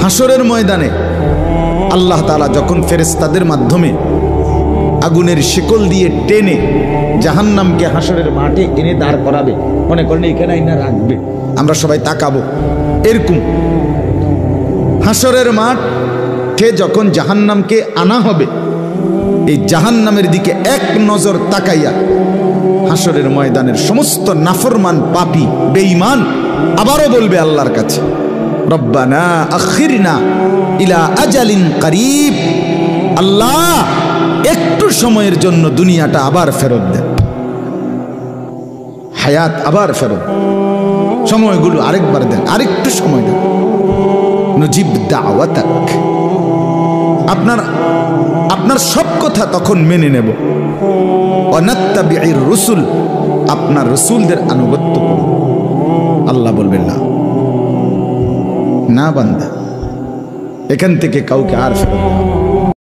হাসরের ময়দানে আল্লাহ তাআলা যখন ফেরেশতাদের মাধ্যমে আগুনের শিকল দিয়ে টেনে জাহান্নামকে হাসরের মাঠে এনে দাঁড় করাবে, মনে করেন এখানে আইনা রাখবে, আমরা সবাই তাকাবো, এরকম হাসরের মাঠে যখন জাহান্নামকে আনা হবে, এই জাহান্নামের দিকে এক নজর তাকাইয়া হাসরের ময়দানের সমস্ত নাফরমান পাপী বেঈমান আবারও বলবে আল্লাহর কাছে, রব্বানা আখিরনা ইলা আজালিন করিব, আল্লাহ একটু সময়ের জন্য দুনিয়াটা আবার ফেরত দেন, হায়াত আবার ফেরত, সময়গুলো আরেকবার দেন, আরেকটু সময় দেন, নজিব দাওয়াতাক, আপনার সব কথা তখন মেনে নেব, ওয়ানাত্তাবিউর রুসুল, আপনার রসুলদের আনুগত্য করব। আল্লাহ বলবেন না, না বান্দা, এখান থেকে কাউকে আর ফেরত দেওয়া